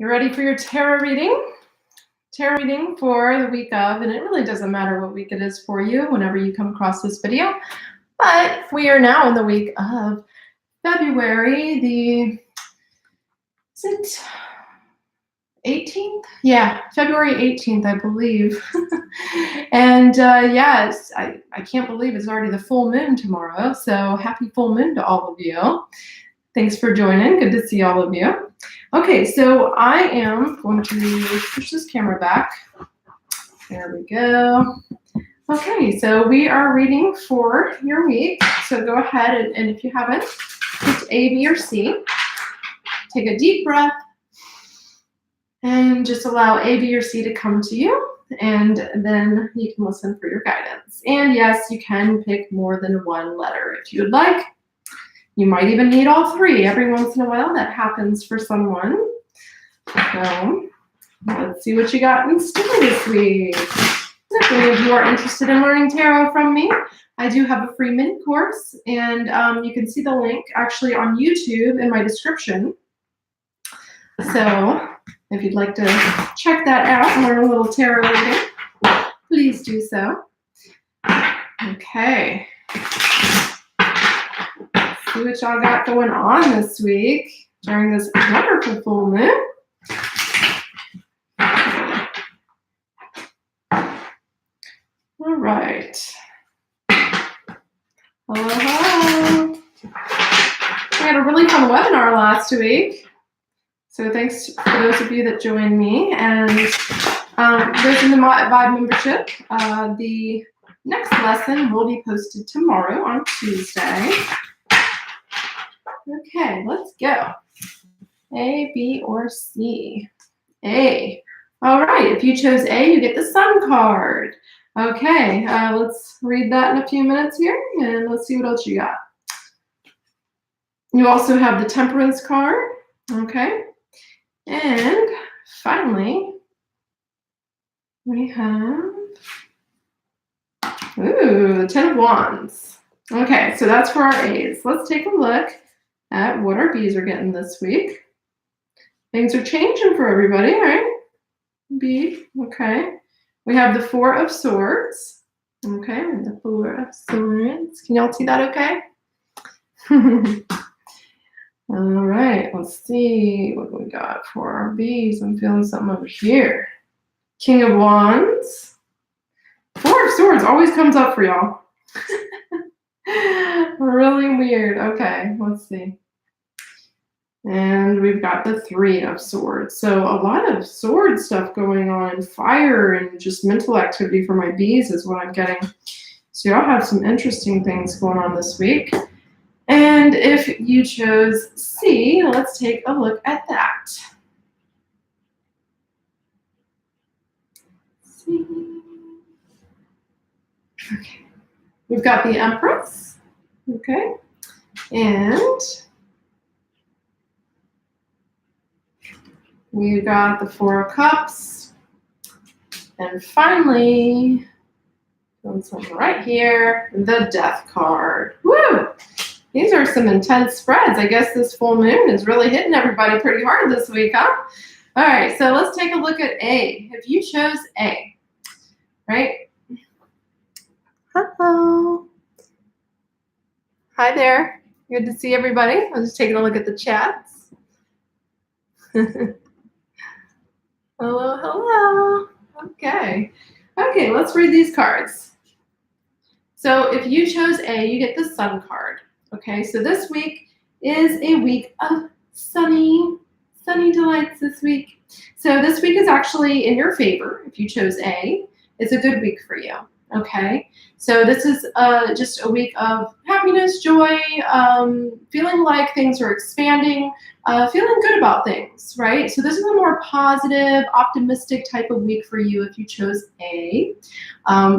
You ready for your tarot reading? Tarot reading for the week of, and it really doesn't matter what week it is for you whenever you come across this video, but we are now in the week of February the, is it 18th? Yeah, February 18th, I believe. And yes, I can't believe it's already the full moon tomorrow, so happy full moon to all of you. Thanks for joining. Good to see all of you. Okay, so I am going to push this camera back. There we go. Okay, so we are reading for your week. So go ahead and if you haven't, pick A, B, or C. Take a deep breath and just allow A, B, or C to come to you, and then you can listen for your guidance. And yes, you can pick more than one letter if you would like. You might even need all three. Every once in a while, that happens for someone. So let's see what you got in store this week. If any of you are interested in learning tarot from me, I do have a free mini course, and you can see the link actually on YouTube in my description. So if you'd like to check that out and learn a little tarot reading, please do so. Okay. See what y'all got going on this week during this wonderful full moon. All right. Hello. We had a really fun webinar last week. So thanks for those of you that joined me. And those in the Vibe membership, the next lesson will be posted tomorrow on Tuesday. Okay, let's go. A, B, or C? A. All right, if you chose A, you get the Sun card. Okay, let's read that in a few minutes here, and let's see what else you got. You also have the Temperance card. Okay, and finally, we have, the Ten of Wands. Okay, so that's for our A's. Let's take a look at what our B's are getting this week. Things are changing for everybody, right? B, okay. We have the Four of Swords. Okay, the Four of Swords. Can y'all see that okay? All right, let's see what we got for our B's. I'm feeling something over here. King of Wands. Four of Swords always comes up for y'all. Really weird. Okay, let's see. And we've got the Three of Swords. So a lot of sword stuff going on, fire and just mental activity for my B's is what I'm getting. So y'all have some interesting things going on this week. And if you chose C, let's take a look at that. C. Okay. We've got the Empress. Okay. And we've got the Four of Cups. And finally, something right here, the Death card. Woo! These are some intense spreads. I guess this full moon is really hitting everybody pretty hard this week, huh? All right, so let's take a look at A. If you chose A, right? Hello. Hi there. Good to see everybody. I'm just taking a look at the chats. Hello, hello. Okay. Okay, let's read these cards. So if you chose A, you get the Sun card. Okay, so this week is a week of sunny delights this week. So this week is actually in your favor if you chose A. It's a good week for you. Okay, so this is just a week of happiness, joy, feeling like things are expanding, feeling good about things, right? So this is a more positive, optimistic type of week for you if you chose A.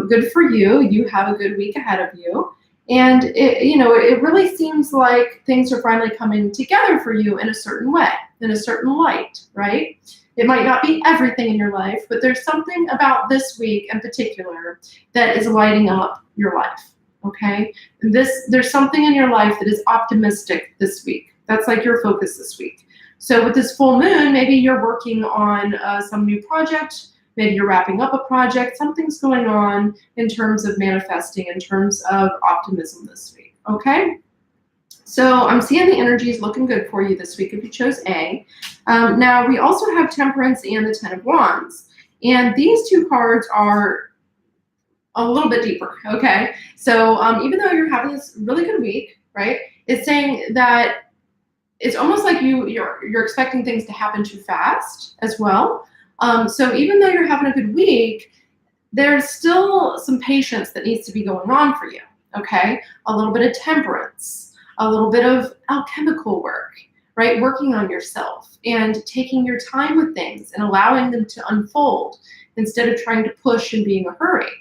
Good for you. You have a good week ahead of you. And it really seems like things are finally coming together for you in a certain way, in a certain light, right? It might not be everything in your life, but there's something about this week in particular that is lighting up your life, okay? There's something in your life that is optimistic this week. That's like your focus this week. So with this full moon, maybe you're working on some new project, maybe you're wrapping up a project, something's going on in terms of manifesting, in terms of optimism this week, okay? So I'm seeing the energy is looking good for you this week if you chose A. Now, we also have Temperance and the Ten of Wands. And these two cards are a little bit deeper, okay? So even though you're having this really good week, right, it's saying that it's almost like you're expecting things to happen too fast as well. So even though you're having a good week, there's still some patience that needs to be going on for you, okay? A little bit of temperance, a little bit of alchemical work, right? Working on yourself and taking your time with things and allowing them to unfold instead of trying to push and be in a hurry,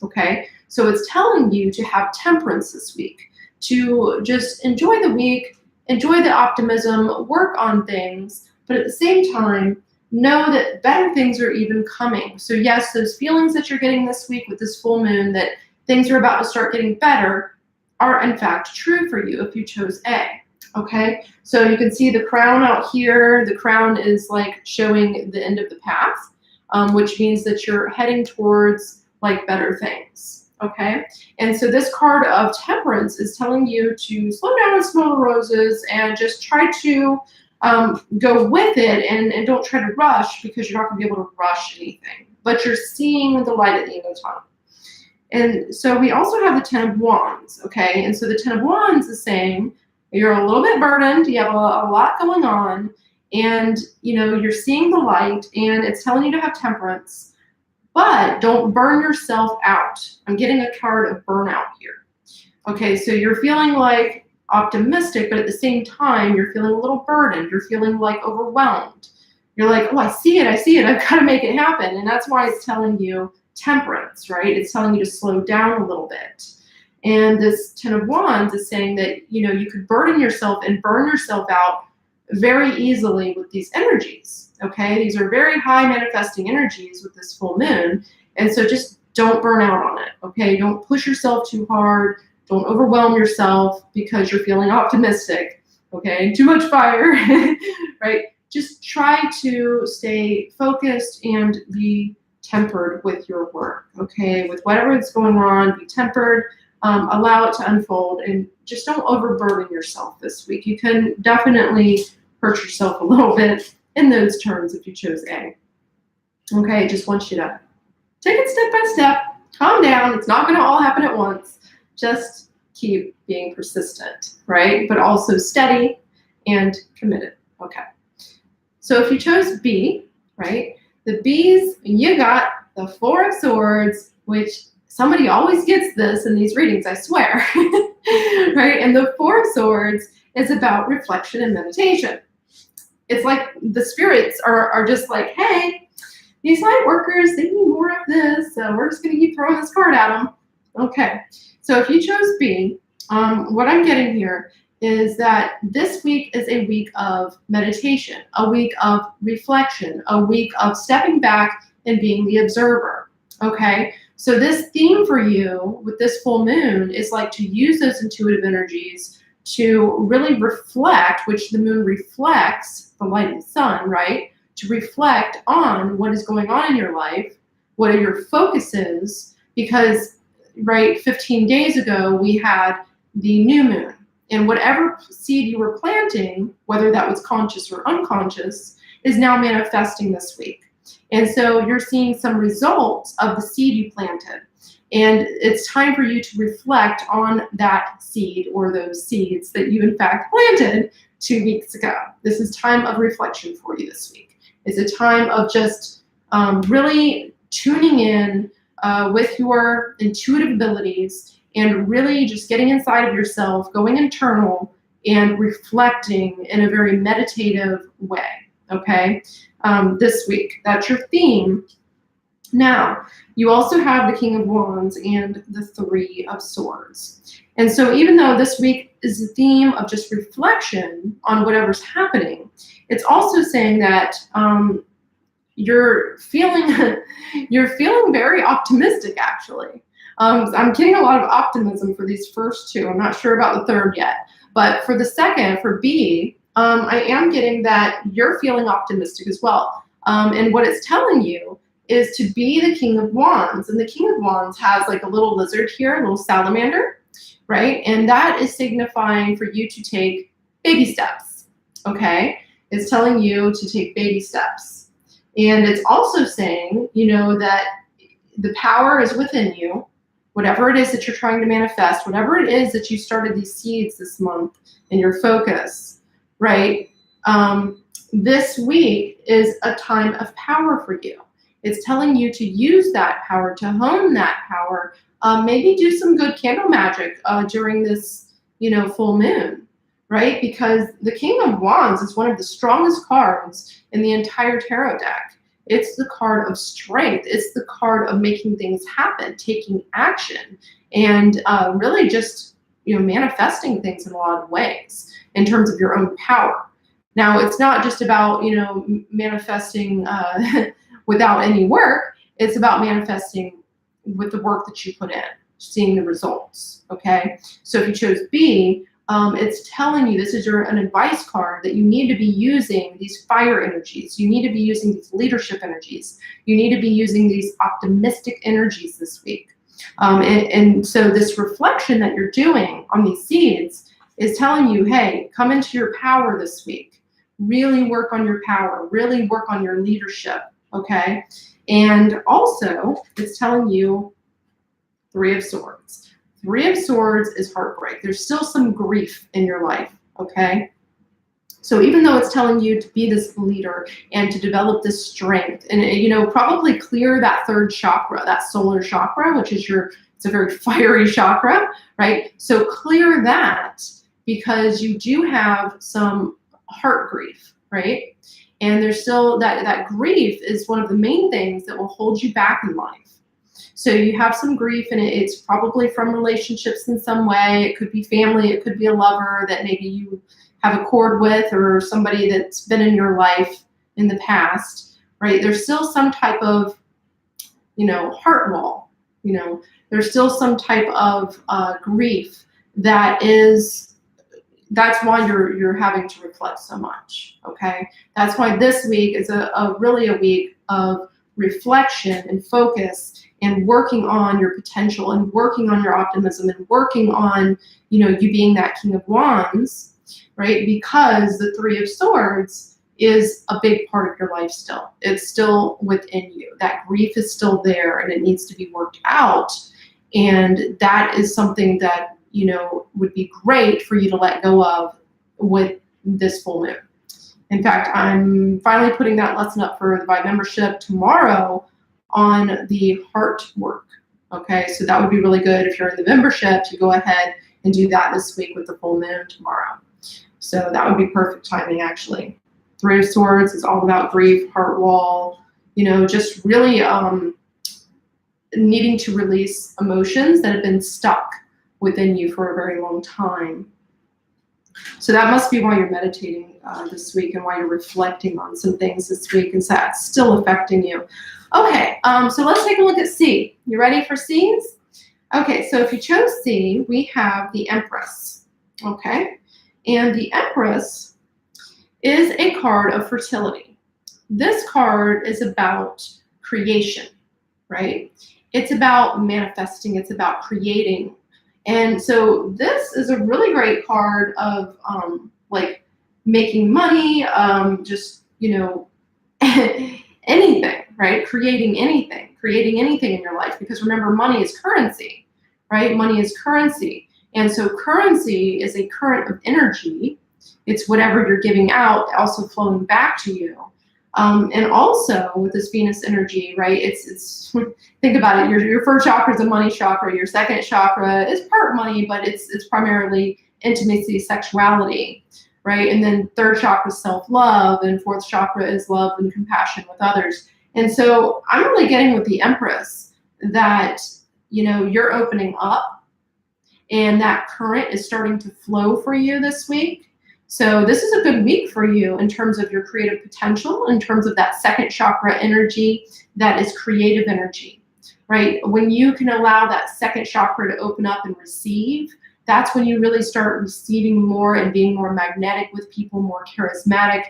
okay? So it's telling you to have temperance this week, to just enjoy the week, enjoy the optimism, work on things, but at the same time, know that better things are even coming. So yes, those feelings that you're getting this week with this full moon, that things are about to start getting better, are in fact true for you if you chose A, okay? So you can see the crown out here. The crown is like showing the end of the path, which means that you're heading towards like better things, okay? And so this card of Temperance is telling you to slow down and smell the roses and just try to go with it and don't try to rush, because you're not gonna be able to rush anything, but you're seeing the light at the end of the tunnel. And so we also have the Ten of Wands, okay? And so the Ten of Wands is saying you're a little bit burdened, you have a lot going on, and you're seeing the light, and it's telling you to have temperance, but don't burn yourself out. I'm getting a card of burnout here. Okay, so you're feeling like optimistic, but at the same time, you're feeling a little burdened. You're feeling like overwhelmed. You're like, oh, I see it, I've got to make it happen. And that's why it's telling you temperance, right? It's telling you to slow down a little bit. And this Ten of Wands is saying that, you could burden yourself and burn yourself out very easily with these energies, okay? These are very high manifesting energies with this full moon. And so just don't burn out on it, okay? Don't push yourself too hard. Don't overwhelm yourself because you're feeling optimistic, okay? Too much fire, right? Just try to stay focused and be tempered with your work, okay? With whatever is going on, be tempered, allow it to unfold, and just don't overburden yourself this week. You can definitely hurt yourself a little bit in those terms if you chose A. Okay, I just want you to take it step by step, calm down. It's not gonna all happen at once. Just keep being persistent, right? But also steady and committed, okay? So if you chose B, right? The B's, you got the Four of Swords, which somebody always gets this in these readings, I swear, right? And the Four of Swords is about reflection and meditation. It's like the spirits are just like, hey, these light workers, they need more of this, so we're just gonna keep throwing this card at them. Okay, so if you chose B, what I'm getting here is that this week is a week of meditation, a week of reflection, a week of stepping back and being the observer, okay? So this theme for you with this full moon is like to use those intuitive energies to really reflect, which the moon reflects the light of the sun, right? To reflect on what is going on in your life, what are your focuses, because, right, 15 days ago, we had the new moon. And whatever seed you were planting, whether that was conscious or unconscious, is now manifesting this week. And so you're seeing some results of the seed you planted. And it's time for you to reflect on that seed or those seeds that you in fact planted 2 weeks ago. This is time of reflection for you this week. It's a time of just really tuning in with your intuitive abilities and really just getting inside of yourself, going internal, and reflecting in a very meditative way, okay? This week, that's your theme. Now, you also have the King of Wands and the Three of Swords. And so even though this week is the theme of just reflection on whatever's happening, it's also saying that you're feeling very optimistic, actually. I'm getting a lot of optimism for these first two. I'm not sure about the third yet. But for the second, for B, I am getting that you're feeling optimistic as well. And what it's telling you is to be the King of Wands. And the King of Wands has like a little lizard here, a little salamander, right? And that is signifying for you to take baby steps, okay? It's telling you to take baby steps. And it's also saying, you know, that the power is within you. Whatever it is that you're trying to manifest, whatever it is that you started these seeds this month in your focus, right? This week is a time of power for you. It's telling you to use that power, to hone that power. Maybe do some good candle magic during this, you know, full moon, right? Because the King of Wands is one of the strongest cards in the entire tarot deck. It's the card of strength. It's the card of making things happen, taking action, and really just, you know, manifesting things in a lot of ways in terms of your own power. Now, it's not just about, you know, manifesting without any work. It's about manifesting with the work that you put in, seeing the results, okay? So if you chose B, it's telling you, this is an advice card, that you need to be using these fire energies. You need to be using these leadership energies. You need to be using these optimistic energies this week. And so this reflection that you're doing on these seeds is telling you, hey, come into your power this week. Really work on your power. Really work on your leadership, okay? And also, it's telling you Three of Swords. Three of Swords is heartbreak. There's still some grief in your life, okay? So even though it's telling you to be this leader and to develop this strength and, you know, probably clear that third chakra, that solar chakra, which is it's a very fiery chakra, right? So clear that, because you do have some heart grief, right? And there's still that grief is one of the main things that will hold you back in life. So you have some grief, and it's probably from relationships in some way. It could be family, it could be a lover that maybe you have a cord with, or somebody that's been in your life in the past, right? There's still some type of, you know, heart wall, you know, there's still some type of grief that's why you're having to reflect so much, okay? That's why this week is really a week of reflection and focus and working on your potential and working on your optimism and working on, you know, you being that King of Wands, right? Because the Three of Swords is a big part of your life still. It's still within you. That grief is still there, and it needs to be worked out. And that is something that, you know, would be great for you to let go of with this full moon. In fact, I'm finally putting that lesson up for the Vibe membership tomorrow on the heart work. Okay, so that would be really good if you're in the membership to go ahead and do that this week with the full moon tomorrow. So that would be perfect timing, actually. Three of Swords is all about grief, heart wall, you know, just really needing to release emotions that have been stuck within you for a very long time. So that must be why you're meditating this week, and why you're reflecting on some things this week, and so that's still affecting you. Okay, so let's take a look at C. You ready for C's? Okay, so if you chose C, we have the Empress, okay? And the Empress is a card of fertility. This card is about creation, right? It's about manifesting, it's about creating. And so this is a really great card of like making money, just, you know, anything, right? Creating anything in your life. Because remember, money is currency, right? Money is currency. And so currency is a current of energy. It's whatever you're giving out also flowing back to you. And also with this Venus energy, right? It's think about it. Your first chakra is a money chakra. Your second chakra is part money, but it's primarily intimacy, sexuality, right? And then third chakra is self-love, and fourth chakra is love and compassion with others. And so I'm really getting with the Empress that, you know, you're opening up, and that current is starting to flow for you this week. So this is a good week for you in terms of your creative potential, in terms of that second chakra energy that is creative energy, right? When you can allow that second chakra to open up and receive, that's when you really start receiving more and being more magnetic with people, more charismatic,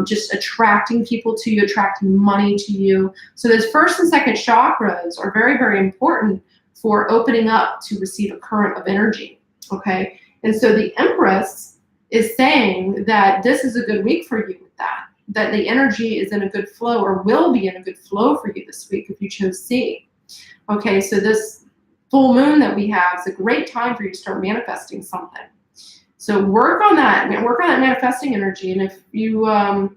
just attracting people to you, attracting money to you. So those first and second chakras are very, very important for opening up to receive a current of energy, okay? And so the Empress is saying that this is a good week for you with that the energy is in a good flow, or will be in a good flow for you this week if you chose C. Okay, so this full moon that we have is a great time for you to start manifesting something. So work on that manifesting energy. And if you were on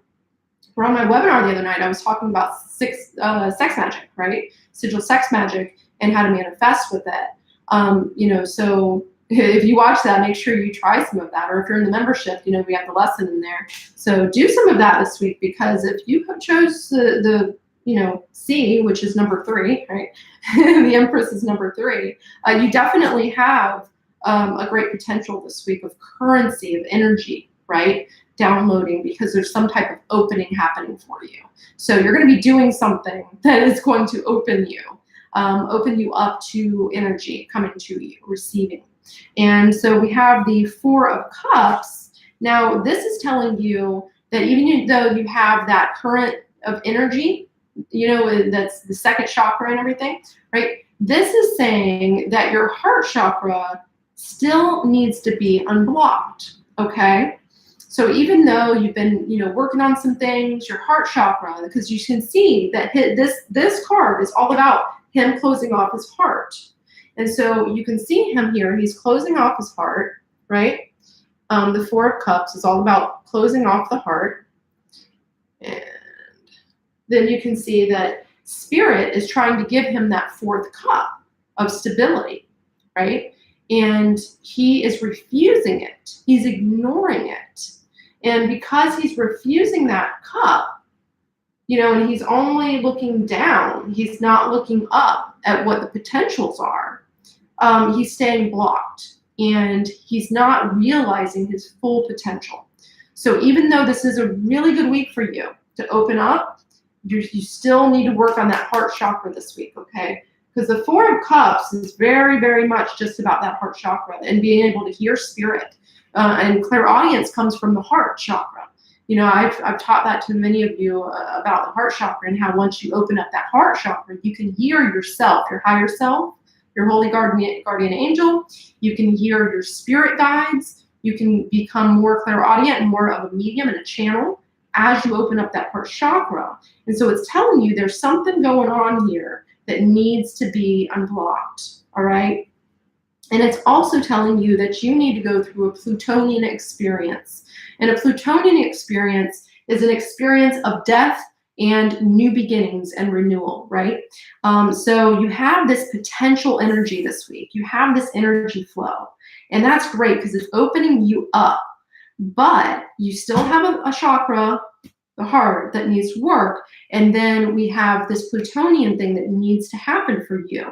my webinar the other night, I was talking about sex magic, right? Sigil sex magic and how to manifest with it. So if you watch that, make sure you try some of that. Or if you're in the membership, we have the lesson in there. So do some of that this week, because if you chose the C, which is number 3, right? The Empress is number 3. You definitely have a great potential this week of currency, of energy, right? Downloading, because there's some type of opening happening for you. So you're going to be doing something that is going to open you up to energy coming to you, receiving. And so we have the 4 of Cups. Now, this is telling you that even though you have that current of energy, that's the second chakra and everything, right? This is saying that your heart chakra still needs to be unblocked, okay? So even though you've been, working on some things, your heart chakra, because you can see that this card is all about him closing off his heart. And so you can see him here, he's closing off his heart, right? The 4 of Cups is all about closing off the heart. And then you can see that Spirit is trying to give him that 4th cup of stability, right? And he is refusing it. He's ignoring it. And because he's refusing that cup, and he's only looking down, he's not looking up at what the potentials are, he's staying blocked, and he's not realizing his full potential. So even though this is a really good week for you to open up, you still need to work on that heart chakra this week, okay? Because the 4 of Cups is very, very much just about that heart chakra and being able to hear Spirit. And clairaudience comes from the heart chakra. I've taught that to many of you about the heart chakra, and how once you open up that heart chakra, you can hear yourself, your higher self, your holy guardian angel. You can hear your spirit guides. You can become more clairaudient and more of a medium and a channel as you open up that heart chakra. And so it's telling you there's something going on here that needs to be unblocked, all right? And it's also telling you that you need to go through a Plutonian experience. And a Plutonian experience is an experience of death and new beginnings and renewal, right? So you have this potential energy this week. You have this energy flow. And that's great because it's opening you up. But you still have a chakra, the heart, that needs work. And then we have this Plutonian thing that needs to happen for you.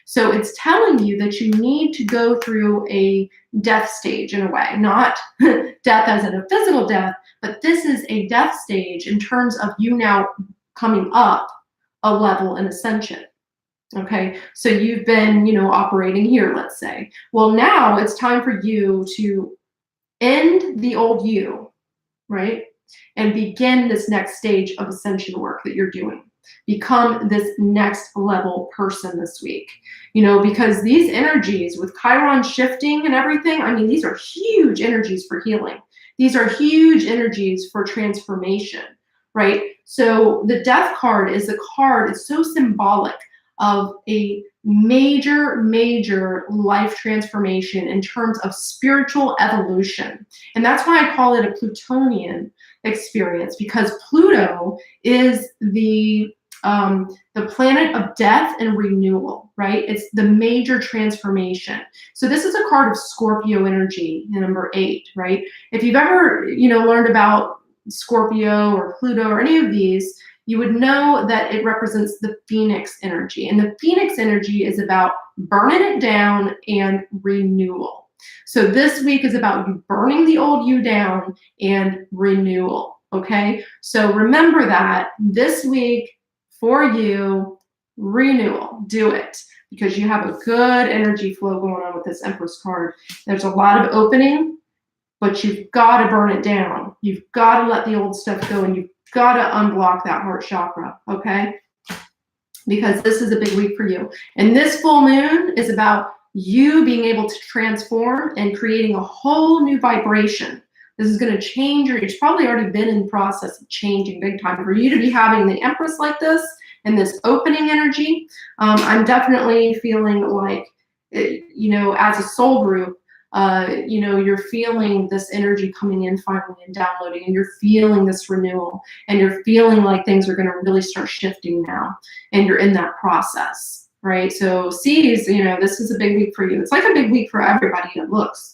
So it's telling you that you need to go through a death stage in a way, not death as in a physical death, but this is a death stage in terms of you now coming up a level in ascension. Okay, so you've been, operating here, let's say. Well, now it's time for you to end the old you, right? And begin this next stage of ascension work that you're doing. Become this next level person this week, because these energies with Chiron shifting and everything, these are huge energies for healing. These are huge energies for transformation, right? So the death card is a card, it's so symbolic of a major, major life transformation in terms of spiritual evolution. And that's why I call it a Plutonian experience, because Pluto is the planet of death and renewal, right? It's the major transformation. So this is a card of Scorpio energy, number 8, right? If you've ever, learned about Scorpio or Pluto or any of these, you would know that it represents the Phoenix energy. And the Phoenix energy is about burning it down and renewal. So this week is about you burning the old you down and renewal, okay? So remember that this week for you, renewal. Do it because you have a good energy flow going on with this Empress card. There's a lot of opening, but you've got to burn it down. You've got to let the old stuff go, and you've got to unblock that heart chakra, okay? Because this is a big week for you. And this full moon is about you being able to transform and creating a whole new vibration. This is going to change it's probably already been in the process of changing big time. For you to be having the Empress like this and this opening energy, I'm definitely feeling like, you know, as a soul group, you know, you're feeling this energy coming in finally and downloading, and you're feeling this renewal, and you're feeling like things are going to really start shifting now, and you're in that process, right? So C's, you know, this is a big week for you. It's like a big week for everybody, it looks.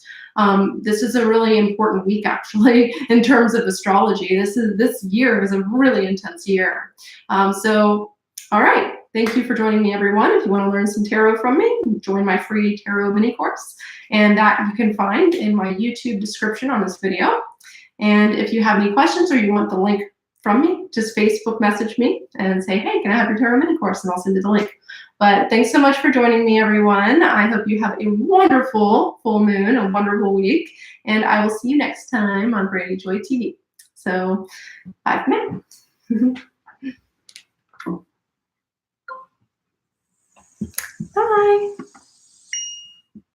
This is a really important week, actually, in terms of astrology. This year is a really intense year. So, all right. Thank you for joining me, everyone. If you want to learn some tarot from me, join my free tarot mini course, and that you can find in my YouTube description on this video. And if you have any questions or you want the link from me, just Facebook message me and say, hey, can I have your tarot mini course? And I'll send you the link. But thanks so much for joining me, everyone. I hope you have a wonderful full moon, a wonderful week, and I will see you next time on Brandy Joy TV. So, bye for now. Bye.